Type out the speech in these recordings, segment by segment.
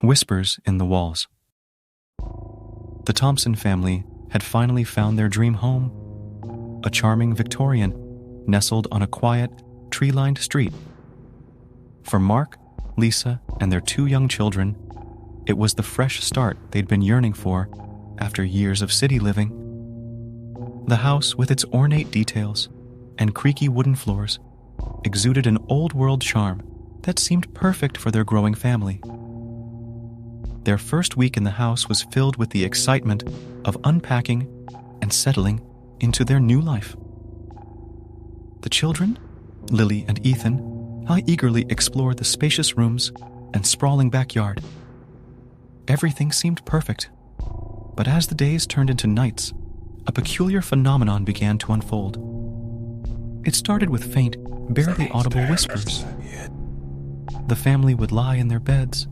Whispers in the walls. The Thompson family had finally found their dream home, a charming Victorian nestled on a quiet, tree-lined street. For Mark, Lisa, and their 2 young children, it was the fresh start they'd been yearning for after years of city living. The house, with its ornate details and creaky wooden floors, exuded an old-world charm that seemed perfect for their growing family. Their first week in the house was filled with the excitement of unpacking and settling into their new life. The children, Lily and Ethan, eagerly explored the spacious rooms and sprawling backyard. Everything seemed perfect, but as the days turned into nights, a peculiar phenomenon began to unfold. It started with faint, barely audible whispers. The family would lie in their beds,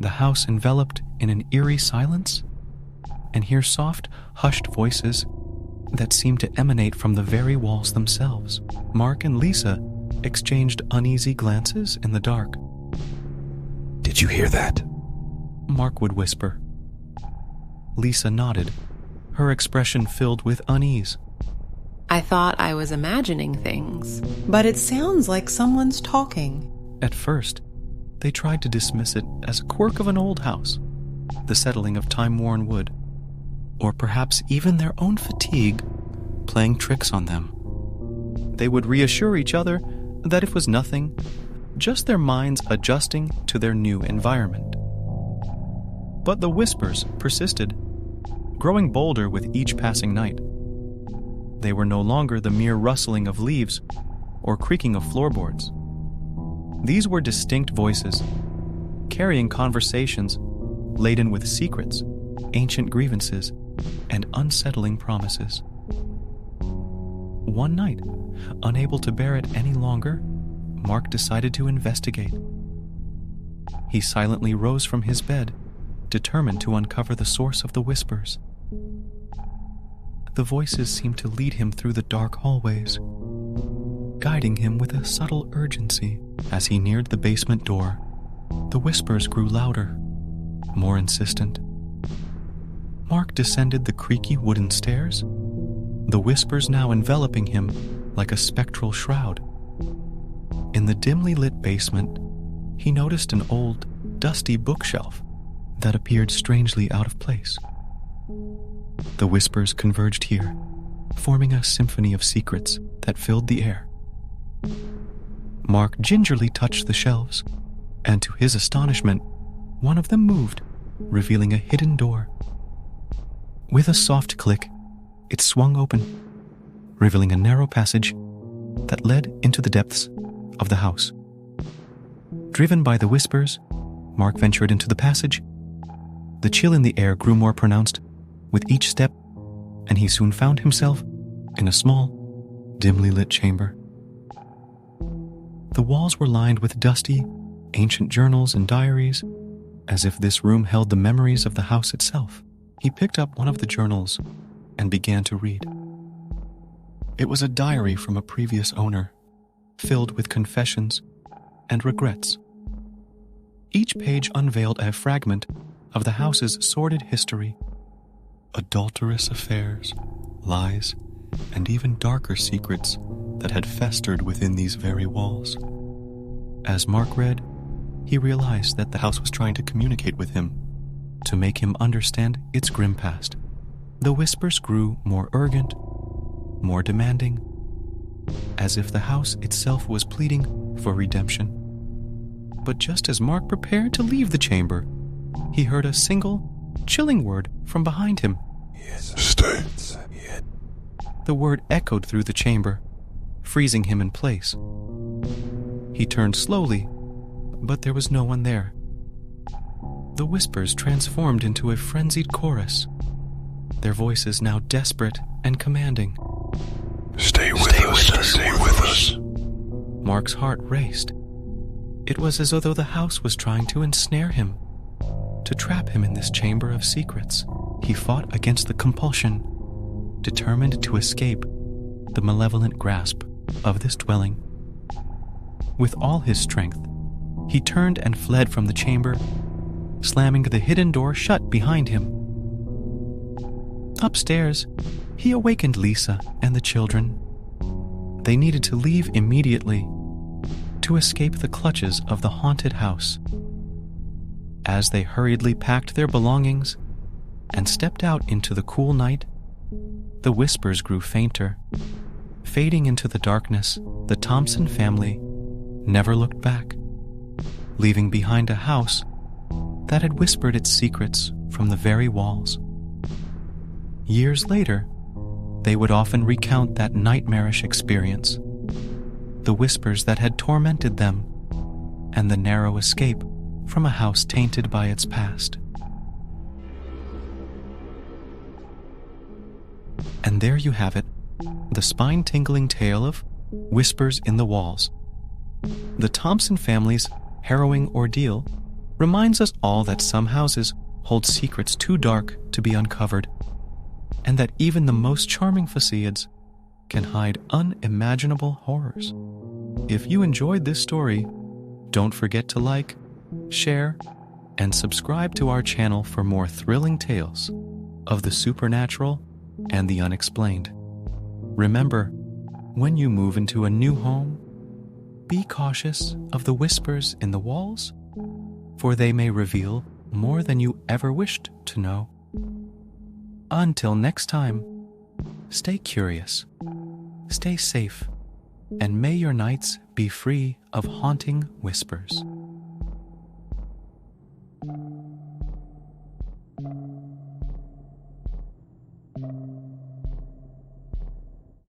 the house enveloped in an eerie silence, and hear soft, hushed voices that seemed to emanate from the very walls themselves. Mark and Lisa exchanged uneasy glances in the dark. "Did you hear that?" Mark would whisper. Lisa nodded, her expression filled with unease. I thought I was imagining things. But it sounds like someone's talking. At first, they tried to dismiss it as a quirk of an old house, the settling of time-worn wood, or perhaps even their own fatigue playing tricks on them. They would reassure each other that it was nothing, just their minds adjusting to their new environment. But the whispers persisted, growing bolder with each passing night. They were no longer the mere rustling of leaves or creaking of floorboards. These were distinct voices, carrying conversations laden with secrets, ancient grievances, and unsettling promises. One night, unable to bear it any longer, Mark decided to investigate. He silently rose from his bed, determined to uncover the source of the whispers. The voices seemed to lead him through the dark hallways, guiding him with a subtle urgency. As he neared the basement door, the whispers grew louder, more insistent. Mark descended the creaky wooden stairs, the whispers now enveloping him like a spectral shroud. In the dimly lit basement, he noticed an old, dusty bookshelf that appeared strangely out of place. The whispers converged here, forming a symphony of secrets that filled the air. Mark gingerly touched the shelves, and to his astonishment, one of them moved, revealing a hidden door. With a soft click, it swung open, revealing a narrow passage that led into the depths of the house. Driven by the whispers, Mark ventured into the passage. The chill in the air grew more pronounced with each step, and he soon found himself in a small, dimly lit chamber. The walls were lined with dusty, ancient journals and diaries, as if this room held the memories of the house itself. He picked up one of the journals and began to read. It was a diary from a previous owner, filled with confessions and regrets. Each page unveiled a fragment of the house's sordid history, adulterous affairs, lies, and even darker secrets that had festered within these very walls. As Mark read, he realized that the house was trying to communicate with him, to make him understand its grim past. The whispers grew more urgent, more demanding, as if the house itself was pleading for redemption. But just as Mark prepared to leave the chamber, he heard a single, chilling word from behind him. "Stay." The word echoed through the chamber, freezing him in place. He turned slowly, but there was no one there. The whispers transformed into a frenzied chorus, their voices now desperate and commanding. Stay with us. Mark's heart raced. It was as though the house was trying to ensnare him, to trap him in this chamber of secrets. He fought against the compulsion, determined to escape the malevolent grasp of this dwelling. With all his strength, he turned and fled from the chamber, slamming the hidden door shut behind him. Upstairs, he awakened Lisa and the children. They needed to leave immediately to escape the clutches of the haunted house. As they hurriedly packed their belongings and stepped out into the cool night, the whispers grew fainter. Fading into the darkness, the Thompson family never looked back, leaving behind a house that had whispered its secrets from the very walls. Years later, they would often recount that nightmarish experience, the whispers that had tormented them, and the narrow escape from a house tainted by its past. And there you have it, the spine-tingling tale of Whispers in the Walls. The Thompson family's harrowing ordeal reminds us all that some houses hold secrets too dark to be uncovered, and that even the most charming facades can hide unimaginable horrors. If you enjoyed this story, don't forget to like, share, and subscribe to our channel for more thrilling tales of the supernatural and the unexplained. Remember, when you move into a new home, be cautious of the whispers in the walls, for they may reveal more than you ever wished to know. Until next time, stay curious, stay safe, and may your nights be free of haunting whispers.